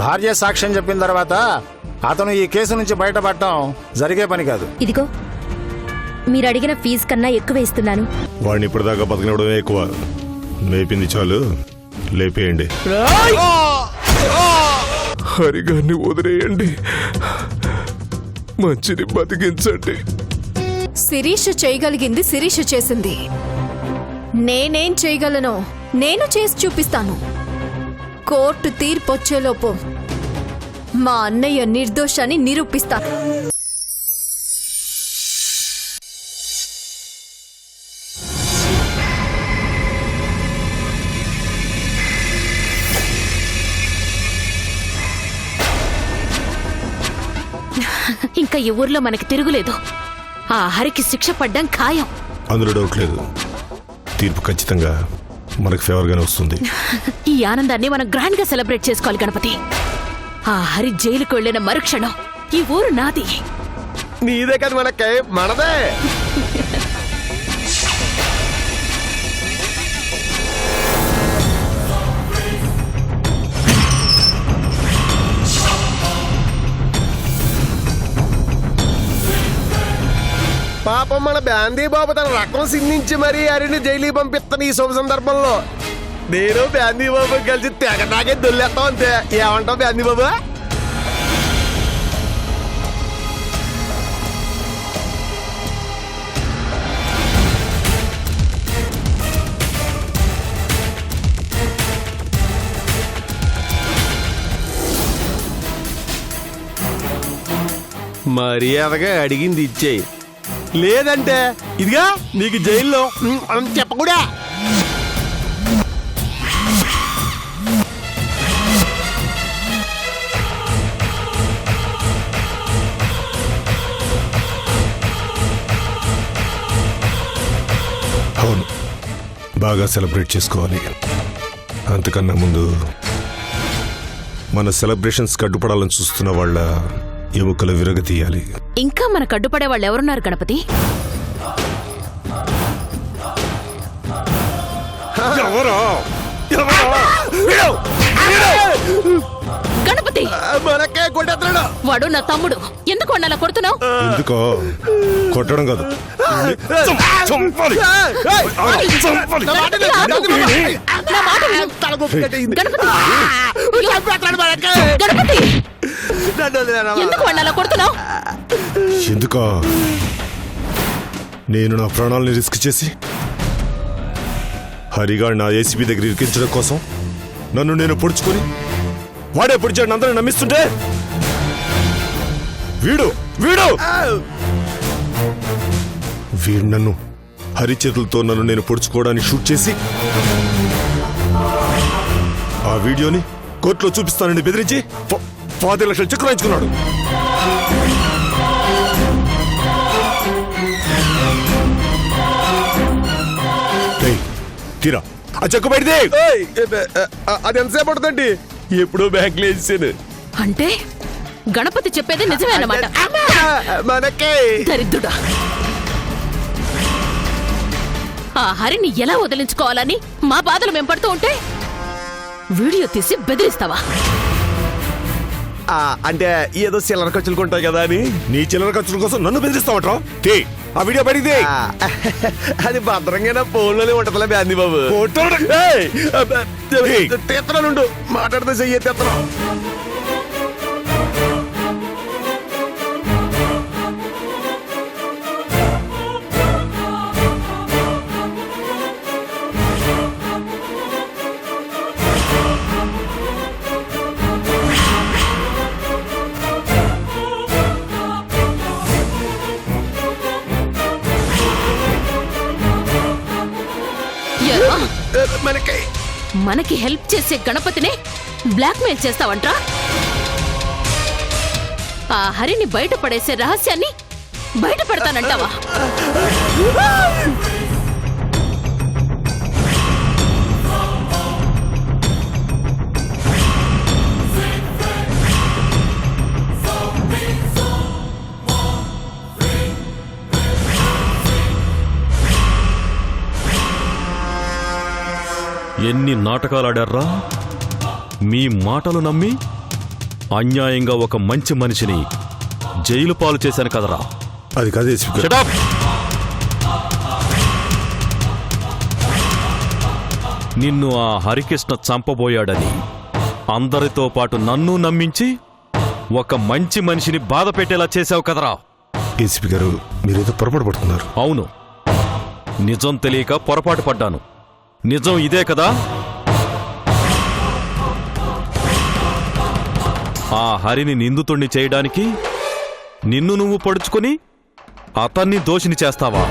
భార్య సాక్ష్యం చెప్పిన తర్వాత అతను ఈ కేసు నుంచి బయటపడటం జరిగే పని కాదు. ఇదిగో మీరు అడిగిన ఫీజు కన్నా ఎక్కువ ఇస్తున్నాను. వాడిని ఇప్పటిదాకా బతకనవడమే ఎక్కువ. మేపింది చాలు, లేపేయండి. హరిగాన్ని వదిలేయండి, మంచిని బతికించండి. శిరీష్ చేయగలిగింది శిరీష్ చేసింది. నేనేం చేయగలనో నేను చేసి చూపిస్తాను. కోర్టు తీర్పొచ్చేలోపు మా అన్నయ్య నిర్దోషాన్ని నిరూపిస్తాను. ఇంకా ఈ ఊర్లో మనకి తిరుగులేదు. ఆ హరికి శిక్ష పడ్డం ఖాయం. అందులో డౌట్ లేదు. తీర్పు ఖచ్చితంగా మనకు ఫేవర్ గానే వస్తుంది. ఈ ఆనందాన్ని మనం గ్రాండ్ గా సెలబ్రేట్ చేసుకోవాలి గణపతి. ఆ హరి జైలుకు వెళ్లిన మరుక్షణం ఈ ఊరు నాది. నీదే కదా మనకే, మనదే. పాపం మన బ్యాందీ బాబు తన రకం సిందించి మరీ హరిని జైలు పంపిస్తాను. ఈ శుభ సందర్భంలో నేను బ్యాందీ బాబు కలిసి తెగ తాగే దొల్లేస్తాం అంతే. ఏమంటావు బ్యాందీ బాబు? మర్యాదగా అడిగింది ఇచ్చేయి, లేదంటే ఇదిగా నీకు జైల్లో చెప్పకూడా. అవును, బాగా సెలబ్రేట్ చేసుకోవాలి. అంతకన్నా ముందు మన సెలబ్రేషన్స్ కడ్డుపడాలని చూస్తున్న వాళ్ళ ఎముకలు విరగతీయాలి. ఇంకా మనకు అడ్డుపడే వాళ్ళు ఎవరున్నారు గణపతి? గణపతి, మనకే కొట్టేస్తున్నాడు వాడు నా తమ్ముడు. ఎందుకు వాడిని అలా కొడుతున్నావు? ఎందుకో కొట్టడం కాదు, చంపాలి. నా మాట విను. గణపతి, గణపతి, ఎందుకు వాడిని అలా కొడుతున్నావు? ఎందుకో నేను నా ప్రాణాలని రిస్క్ చేసి హరిగా నా ఏసీబీ దగ్గర ఇరికించడం కోసం నన్ను నేను పొడుచుకొని వాడే పొడిచాడు అందరూ నమ్మిస్తుంటే వీడు వీడు వీడు నన్ను హరి చేతులతో నన్ను నేను పొడుచుకోవడానికి షూట్ చేసి ఆ వీడియోని కోర్టులో చూపిస్తానని బెదిరించి 10 లక్షలు చెక్ రాయించుకున్నాడు. తీరా ఆ చెక్కు బయటిది. అది ఎంతసేపు పడుతుందండి? ఎప్పుడో బ్యాంకులో వేసాను. అంటే గణపతి చెప్పేది నిజమే అన్నమాట. మనకే దరిద్రుడా, ఆ హరిని ఎలా వదిలించుకోవాలని మా బాధలు మేము పడుతూ ఉంటే వీడియో తీసి బెదిరిస్తావా? అంటే ఏదో చిల్లర ఖర్చులు ఉంటాయి కదా అని. నీ చిల్లర ఖర్చుల కోసం నన్ను బెదిరిస్తావట్రా? ఆ వీడియో పడింది. అది భద్రంగా ఫోన్లోనే ఉంటదిలే బ్యాందీ బాబు. తీస్తున్నానుండు, మాట్లాడితే చెయ్యి తీస్తున్నా. మనకి హెల్ప్ చేసే గణపతిని బ్లాక్మెయిల్ చేస్తావంట్రా? ఆ హరిని బయటపడేసే రహస్యాన్ని బయటపడతానంటావా? ఎన్ని నాటకాలాడారా? మీ మాటలు నమ్మి అన్యాయంగా ఒక మంచి మనిషిని జైలు పాలు చేశాను కదరా. అది కాదు ఏసీపీ గారు. Shut up! నిన్ను ఆ హరికృష్ణ చంపబోయాడని అందరితో పాటు నన్ను నమ్మించి ఒక మంచి మనిషిని బాధ పెట్టేలా చేశావు కదరా. ఏసీపీ గారు మీరేదో పొరపాటు పడుతున్నారు. అవును, నిజం తెలియక పొరపాటు పడ్డాను. నిజం ఇదే కదా. ఆ హరిని నిందితుణ్ణి చేయడానికి నిన్ను నువ్వు పడుచుకొని అతన్ని దోషిని చేస్తావా?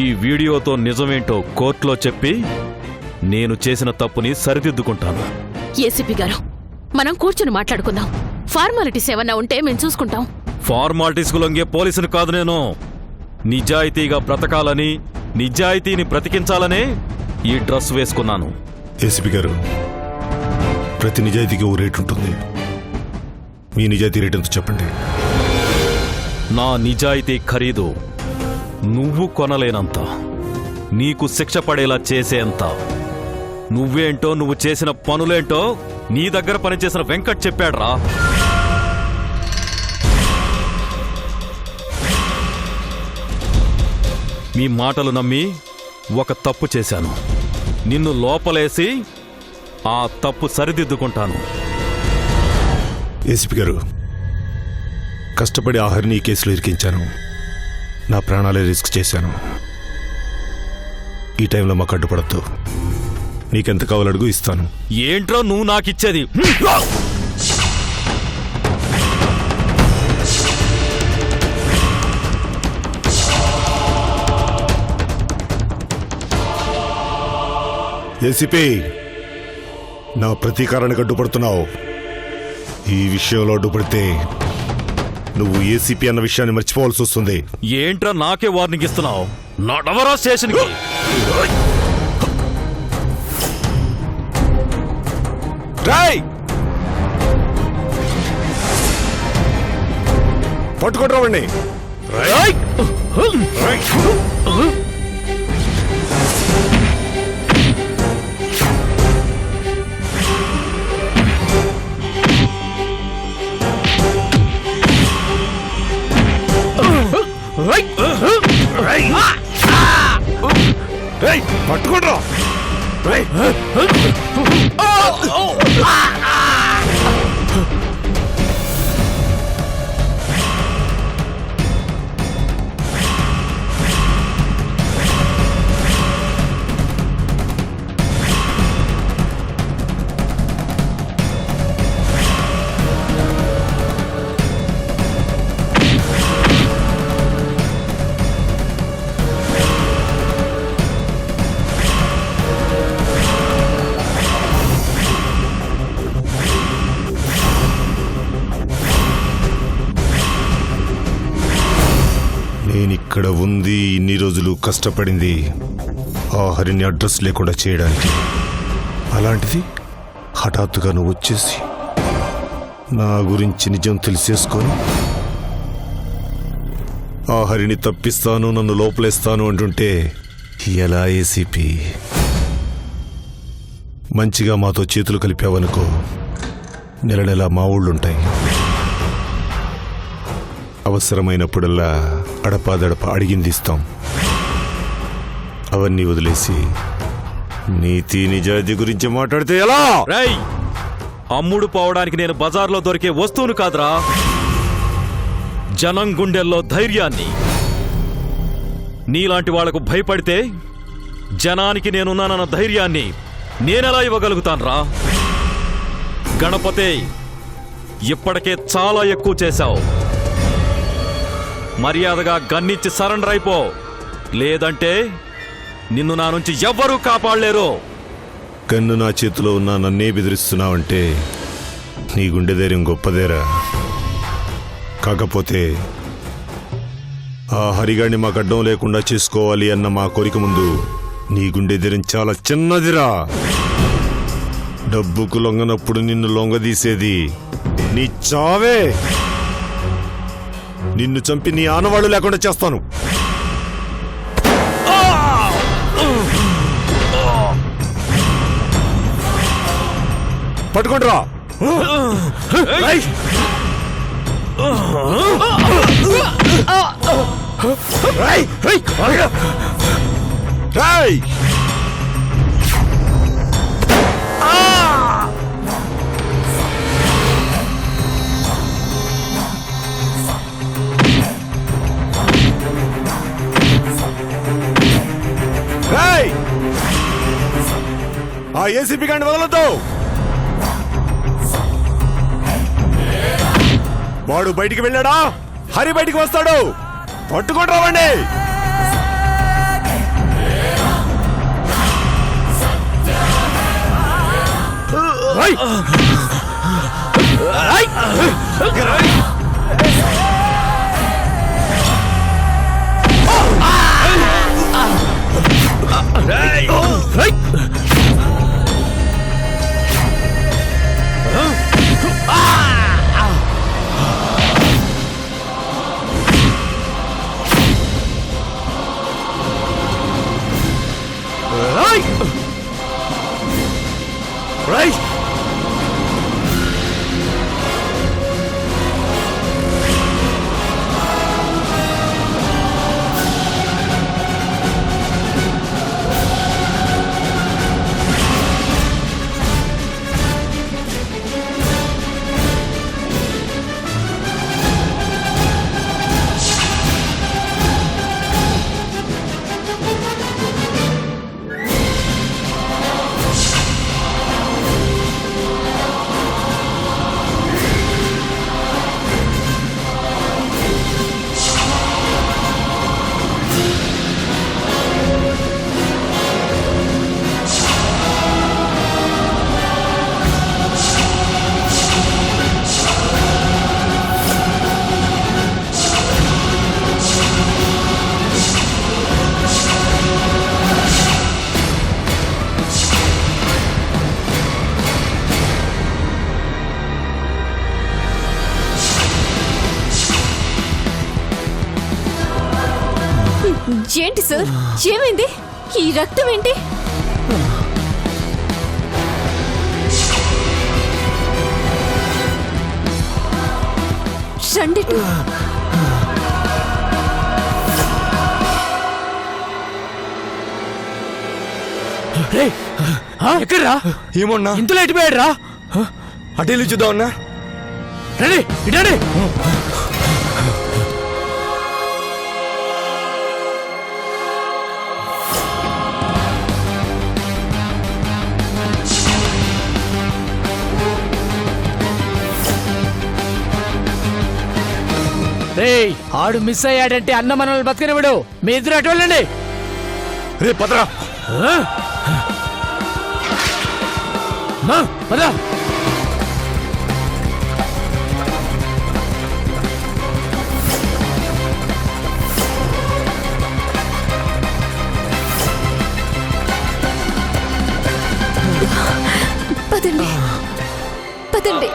ఈ వీడియోతో నిజమేంటో కోర్టులో చెప్పి నేను చేసిన తప్పుని సరిదిద్దుకుంటాను. ఏసీపీ గారు, మనం కూర్చుని మాట్లాడుకుందాం. ఫార్మాలిటీస్ ఏమన్నా ఉంటే మేము చూసుకుంటాం. ఫార్మాలిటీస్కు లొంగే పోలీసును కాదు నేను. నిజాయితీగా బ్రతకాలని, నిజాయితీని బ్రతికించాలనే ఈ డ్రెస్ వేసుకున్నాను. ఏసీపీ గారు, ప్రతి నిజాయితీకి ఓ రేటు ఉంటుంది. మీ నిజాయితీ రేట్ ఎంతో చెప్పండి. నా నిజాయితీ ఖరీదు నువ్వు కొనలేనంత, నీకు శిక్ష పడేలా చేసేంత. నువ్వేంటో, నువ్వు చేసిన పనులేంటో నీ దగ్గర పనిచేసిన వెంకట్ చెప్పాడ్రా. మీ మాటలు నమ్మి ఒక తప్పు చేశాను. నిన్ను లోపలేసి ఆ తప్పు సరిదిద్దుకుంటాను. ఏసీపీ గారు, కష్టపడి ఆహారిని ఈ కేసులో ఇరికించాను. నా ప్రాణాలే రిస్క్ చేశాను. ఈ టైంలో మాకు అడ్డుపడద్దు. నీకెంత కావాలో అడుగు, ఇస్తాను. ఏంట్రా నువ్వు నాకిచ్చేది? ఏసీపీ, నా ప్రతీకారానికి అడ్డుపడుతున్నావు. ఈ విషయంలో అడ్డుపడితే నువ్వు ఏసీపీ అన్న విషయాన్ని మర్చిపోవాల్సి వస్తుంది. ఏంట్రా నాకే వార్నింగ్ ఇస్తున్నావు? నడవరా స్టేషన్కి. పట్టుకుంటావండి. పట్టుకుంటా. నేనిక్కడ ఉంది, ఇన్ని రోజులు కష్టపడింది ఆ హరిని అడ్రస్ లేకుండా చేయడానికి. అలాంటిది హఠాత్తుగా నువ్వు వచ్చేసి నా గురించి నిజం తెలిసేసుకొని ఆ హరిని తప్పిస్తాను, నన్ను లోపలేస్తాను అంటుంటే ఎలా ఏసీపీ? మంచిగా మాతో చేతులు కలిపావనుకో, నెల నెలా మా ఊళ్ళుంటాయి. అవసరమైనప్పుడల్లా అడపాదడప అడిగింది ఇస్తాం. అవన్నీ వదిలేసి నీతి నిజాయితీ గురించి మాట్లాడితే ఎలా? రేయ్, అమ్ముడు పోవడానికి నేను బజార్లో దొరికే వస్తువును కాదురా, జనం గుండెల్లో ధైర్యాన్ని. నీలాంటి వాళ్లకు భయపడితే జనానికి నేనున్నానన్న ధైర్యాన్ని నేనెలా ఇవ్వగలుగుతాన్రా? గణపతే, ఇప్పటికే చాలా ఎక్కువ చేశావు. మర్యాదగా గన్నిచ్చి సరెండర్ అయిపో, లేదంటే నిన్ను నా నుంచి ఎవ్వరూ కాపాడలేరు. కన్ను నా చేతిలో ఉన్నా నన్నే బెదిరిస్తున్నావంటే నీ గుండె ధైర్యం గొప్పదేరా. కాకపోతే ఆ హరిగాడిని మాకు అడ్డం లేకుండా చేసుకోవాలి అన్న మా కోరిక ముందు నీ గుండె ధైర్యం చాలా చిన్నదిరా. డబ్బుకు లొంగనప్పుడు నిన్ను లొంగదీసేది నీ చావే. నిన్ను చంపి నీ ఆనవాళ్ళు లేకుండా చేస్తాను. పట్టుకుంటారా ఆ ఏసీపీ గాని వదలొద్దు. వాడు బయటికి వెళ్ళాడా? హరి బయటికి వస్తాడు. పట్టుకొని రావండి. ఏంటి సార్, ఏమైంది? ఈ రక్తం ఏంటి? రండి. ఎక్కడ్రా? ఏమన్నా ఇంతలో ఎట్టిపోయాడు రా? అటెళ్ళి చూద్దామన్నా. రండి ఇటండి. ఆడు మిస్ అయ్యాడంటే అన్న మనల్ని బతకనివ్వడు. మీ ఇద్దరు అటు వెళ్ళండి. రే పదరా. పద. పదండి పదండి.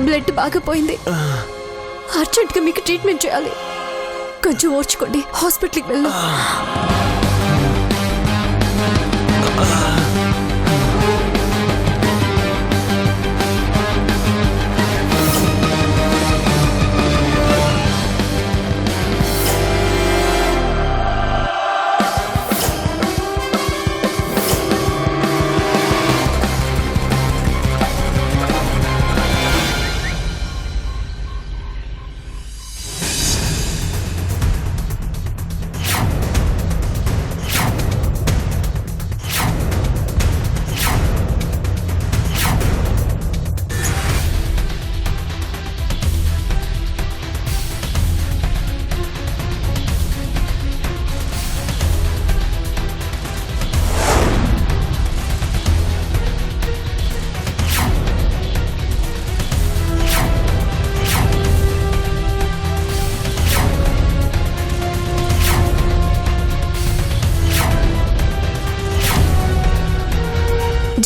బ్లడ్ బాగా పోయింది. అర్జెంట్గా మీకు ట్రీట్మెంట్ చేయాలి. కొంచెం ఓర్చుకోండి, హాస్పిటల్కి వెళ్దాం.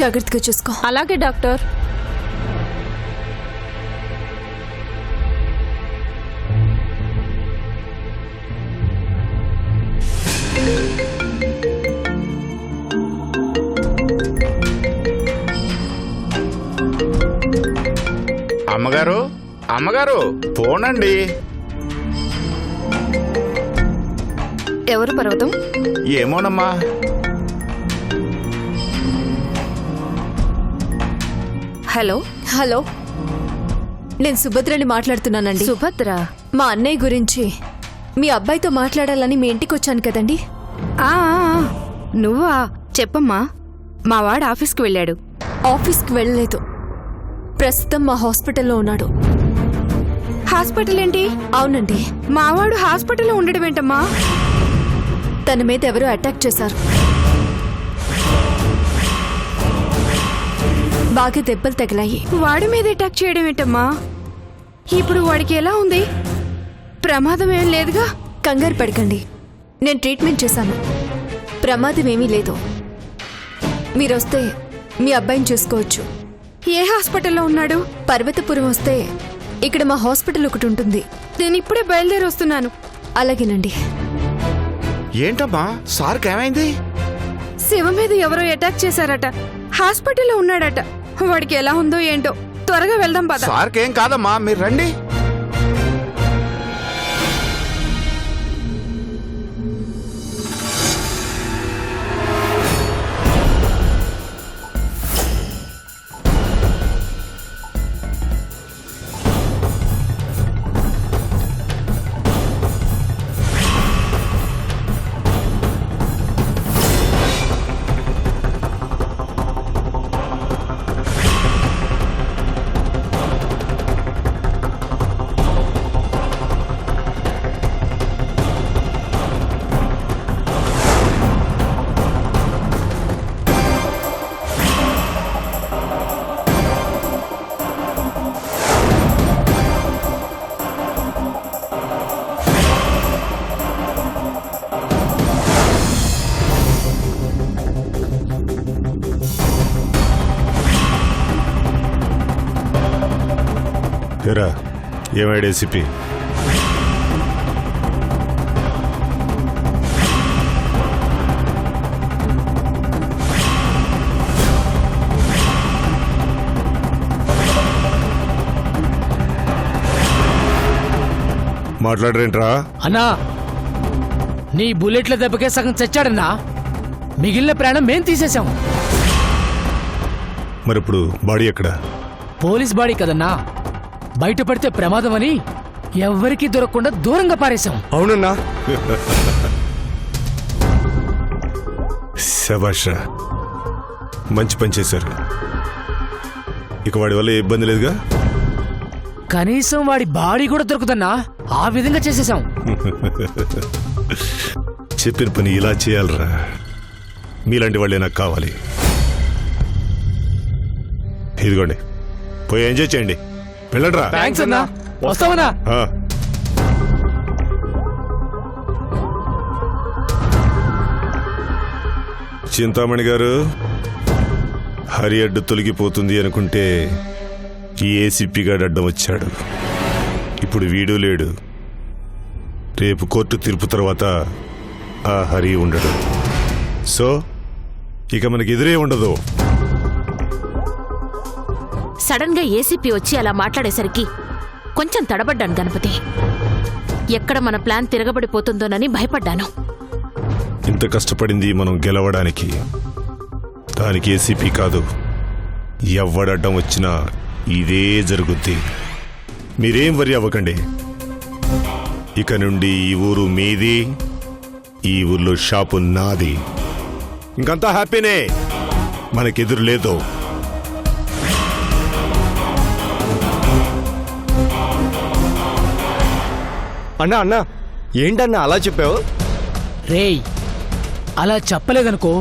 జాగ్రత్తగా చూసుకో. అలాగే డాక్టర్. అమ్మగారు అమ్మగారు పోనండి. ఎవరు పర్వతం? ఏమోనమ్మా. హలో హలో, నేను సుభద్రని మాట్లాడుతున్నానండి. సుభద్ర? మా అన్నయ్య గురించి మీ అబ్బాయితో మాట్లాడాలని మీ ఇంటికి వచ్చాను కదండి. నువ్వా? చెప్పమ్మా. మా వాడు ఆఫీస్కి వెళ్ళాడు. ఆఫీస్కి వెళ్ళలేదు, ప్రస్తుతం మా హాస్పిటల్లో ఉన్నాడు. హాస్పిటల్ ఏంటి? అవునండి, మావాడు హాస్పిటల్లో ఉండడం ఏంటమ్మా? తన మీద ఎవరో అటాక్ చేశారు. బాగా దెబ్బలు తగిలాయి. వాడి మీద అటాక్ చేయడం ఏంటమ్మా? ఇప్పుడు వాడికి ఎలా ఉంది? ప్రమాదం ఏం లేదుగా? కంగారు పడకండి, నేను ట్రీట్మెంట్ చేశాను. ప్రమాదం ఏమీ లేదు. మీరొస్తే మీ అబ్బాయిని చూసుకోవచ్చు. ఏ హాస్పిటల్లో ఉన్నాడు? పర్వతపురం వస్తే ఇక్కడ మా హాస్పిటల్ ఒకటి ఉంటుంది. నేను ఇప్పుడే బయలుదేరి వస్తున్నాను. అలాగేనండి. ఏంటమ్మా సార్కి ఏమైంది? శివ మీద ఎవరో అటాక్ చేశారట. హాస్పిటల్లో ఉన్నాడట. వాడికి ఎలా ఉందో ఏంటో. త్వరగా వెళ్దాం పద. సార్కి ఏం కాదమ్మా, మీరు రండి. ఏరా, ఏమైనా ఏసీపీ? మాట్లాడరేంట్రా? అన్నా, నీ బుల్లెట్ల దెబ్బకే సగం చచ్చాడన్నా. మిగిలిన ప్రాణం మేం తీసేశాం. మరిప్పుడు బాడీ ఎక్కడ? పోలీస్ బాడీ కదన్నా, బయటపడితే ప్రమాదం అని ఎవ్వరికీ దొరకకుండా దూరంగా పారేశాం. అవునన్నా. శభాష్, మంచి పని చేశారు. ఇక వాడి వల్ల ఏ ఇబ్బంది లేదుగా? కనీసం వాడి బాడీ కూడా దొరుకుదన్నా, ఆ విధంగా చేసేశాం. చెప్పిన పని ఇలా చేయాలరా. మీలాంటి వాళ్ళే నాకు కావాలి. ఇదిగోండి, పోయి ఎంజాయ్ చేయండి. వెళ్ళండ్రా. థాంక్స్ అన్నా. వస్తామన్నా. చింతామణి గారు, హరి అడ్డు తొలగిపోతుంది అనుకుంటే ఈ ఏసీపీగా అడ్డం వచ్చాడు. ఇప్పుడు వీడు లేడు. రేపు కోర్టు తీర్పు తర్వాత ఆ హరి ఉండడు. సో ఇక మనకి ఎదురే ఉండదు. సడన్ గా ఏసీపీ వచ్చి అలా మాట్లాడేసరికి కొంచెం తడబడ్డాను గణపతి. ఎక్కడ మన ప్లాన్ తిరగబడిపోతుందోనని భయపడ్డాను. ఇంత కష్టపడింది మనం గెలవడానికి. దానికి ఏసీపీ కాదు, ఎవ్వడడ్డం వచ్చినా ఇదే జరుగుద్ది. మీరేం వరి అవ్వకండి. ఇక నుండి ఈ ఊరు మీది, ఈ ఊర్లో షాపు నాది. ఇంకంతా హ్యాపీనే, మనకెదురు లేదు. అన్నా అన్నా, ఏంటన్నా అలా చెప్పావు? రేయ్, అలా చెప్పలేదనుకో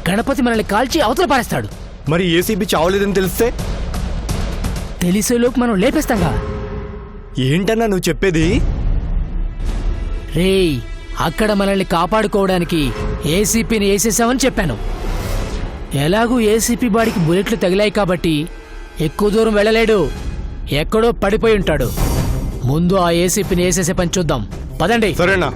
గణపతి మనల్ని కాల్చి అవతల పారేస్తాడు. మరి ఏసీబీ చావలేదని తెలిస్తే? తెలిసేలోపు మనం లేపేస్తాంగా. ఏంటన్నా నువ్వు చెప్పేది? రేయ్, అక్కడ మనల్ని కాపాడుకోవడానికి ఏసీపీని వేసేసామని చెప్పాను. ఎలాగూ ఏసీపీ బాడీకి బుల్లెట్లు తగిలాయి కాబట్టి ఎక్కువ దూరం వెళ్ళలేడు, ఎక్కడో పడిపోయి ఉంటాడు. ముందు ఆ ఏసీపీని వేసేసే పని చూద్దాం. పదండి. సరేనా